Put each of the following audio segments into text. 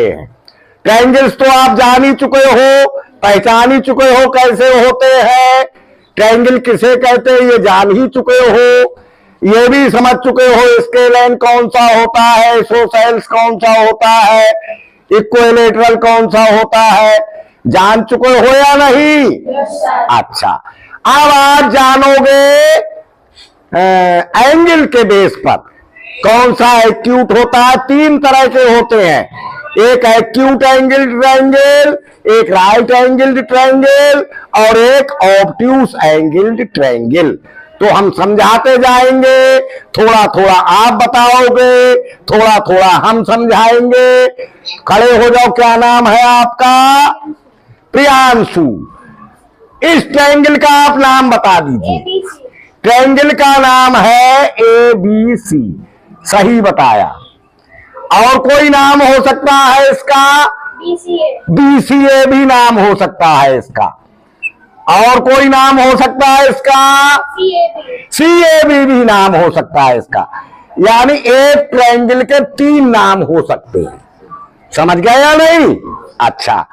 Triangles तो आप जान ही चुके हो, पहचान ही चुके हो कैसे होते हैं। ट्रायंगल किसे कहते हैं ये जान ही चुके हो, ये भी समझ चुके हो स्केलेन कौन सा होता है, आइसोसेल्स कौन सा होता है, इक्विलेटरल कौन सा होता है, जान चुके हो या नहीं? अच्छा, अब आप जानोगे एंगल के बेस पर कौन सा एक्यूट होता है। तीन तरह के होते हैं, एक एक्यूट एंगल ट्रायंगल, एक राइट एंगल ट्रायंगल और एक ऑब्ट्यूस एंगल ट्रायंगल। तो हम समझाते जाएंगे, थोड़ा थोड़ा आप बताओगे, थोड़ा थोड़ा हम समझाएंगे। खड़े हो जाओ, क्या नाम है आपका? प्रियांशु। इस ट्रायंगल का आप नाम बता दीजिए। ट्रायंगल का नाम है ABC, सही बताया। और कोई नाम हो सकता है इसका? BCA भी नाम हो सकता है इसका। और कोई नाम हो सकता है इसका? CAB भी नाम हो सकता है इसका। यानी एक ट्रायंगल के तीन नाम हो सकते हैं, समझ गए या नहीं? अच्छा,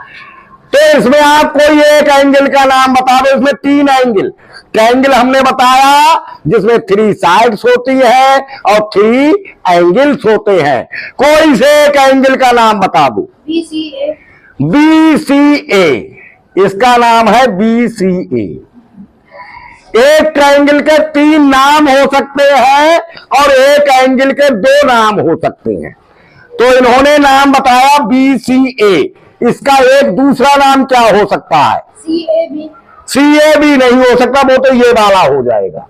तो इसमें आप कोई एक एंगल का नाम बता दो। इसमें तीन एंगल ट्रायंगल हमने बताया जिसमें 3 साइड्स होती है और 3 एंगल्स होते हैं। कोई से एक एंगल का नाम बता दो। BCA, इसका नाम है BCA। एक ट्रायंगल के तीन नाम हो सकते हैं और एक एंगल के 2 नाम हो सकते हैं। तो इन्होंने नाम बताया BCA, इसका एक दूसरा नाम क्या हो सकता है? CAB नहीं हो सकता, वो तो ये वाला हो जाएगा।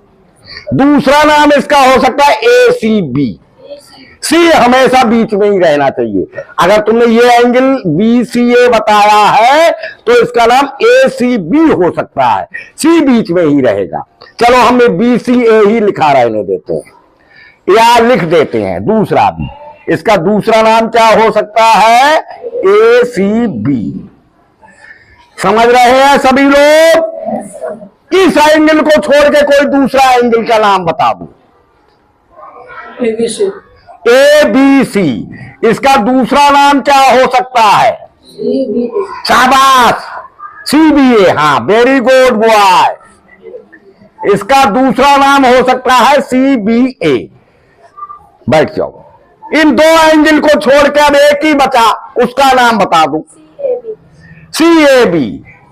दूसरा नाम इसका हो सकता है ACB। C हमेशा बीच में ही रहना चाहिए। अगर तुमने ये एंगल BCA बताया है तो इसका नाम ACB हो सकता है, C बीच में ही रहेगा। चलो हमें BCA ही लिखा रहने देते हैं या लिख देते हैं दूसरा भी। इसका दूसरा नाम क्या हो सकता है? ACB। समझ रहे हैं सभी लोग? इस एंगल को छोड़ के कोई दूसरा एंगल का नाम बता दो। ABC, इसका दूसरा नाम क्या हो सकता है? शाबाश, CBA। हाँ, वेरी गुड बॉय। इसका दूसरा नाम हो सकता है CBA। बैठ जाओ। इन दो एंगल को छोड़ के अब एक ही बचा, उसका नाम बता दो। CAB,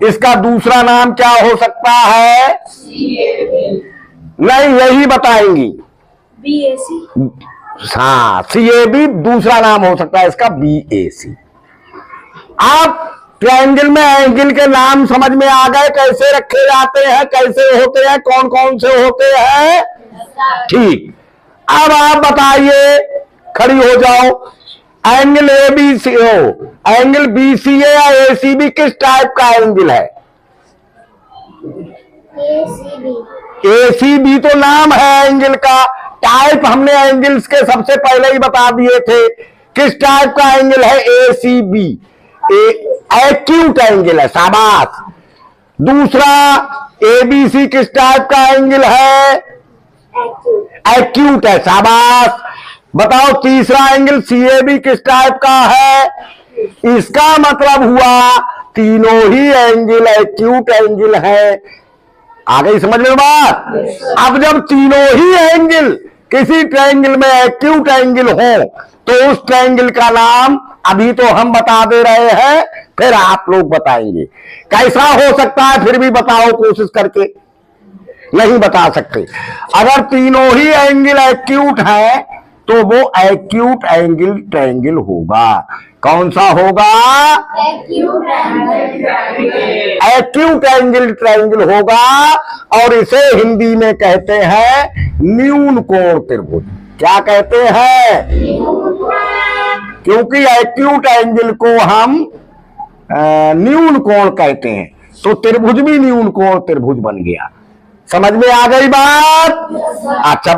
इसका दूसरा नाम क्या हो सकता है? नहीं, यही बताएंगी। BAC। हाँ, CAB दूसरा नाम हो सकता है इसका BAC। आप ट्रायंगल में एंगल के नाम समझ में आ गए, कैसे रखे जाते हैं, कैसे होते हैं, कौन कौन से होते हैं? ठीक। अब आप बताइए, खड़ी हो जाओ। एंगल ABCO, एंगल BCA या ACB किस टाइप का एंगल है? ACB तो नाम है एंगल का, टाइप हमने एंगल्स के सबसे पहले ही बता दिए थे। किस टाइप का एंगल है? ACB, एक्यूट एंगल है। शाबाश। दूसरा ABC किस टाइप का एंगल है? एक्यूट है। शाबाश। बताओ तीसरा एंगल CAB किस टाइप का है? इसका मतलब हुआ तीनों ही एंगल एक्यूट एंगल है। आ गई समझ में बात? अब जब तीनों ही एंगल किसी ट्रायंगल में एक्यूट एंगल हो तो उस ट्रायंगल का नाम अभी तो हम बता दे रहे हैं, फिर आप लोग बताएंगे कैसा हो सकता है। फिर भी बताओ कोशिश करके। नहीं बता सकते। अगर तीनों ही एंगल एक्यूट है तो वो एक्यूट एंगल ट्रायंगल होगा। कौन सा होगा? एक्यूट एंगल ट्रायंगल होगा। और इसे हिंदी में कहते हैं न्यून कोण त्रिभुज। क्या कहते हैं? क्योंकि एक्यूट एंगल को हम न्यून कोण कहते हैं, तो त्रिभुज भी न्यून कोण त्रिभुज बन गया। समझ में आ गई बात? अच्छा।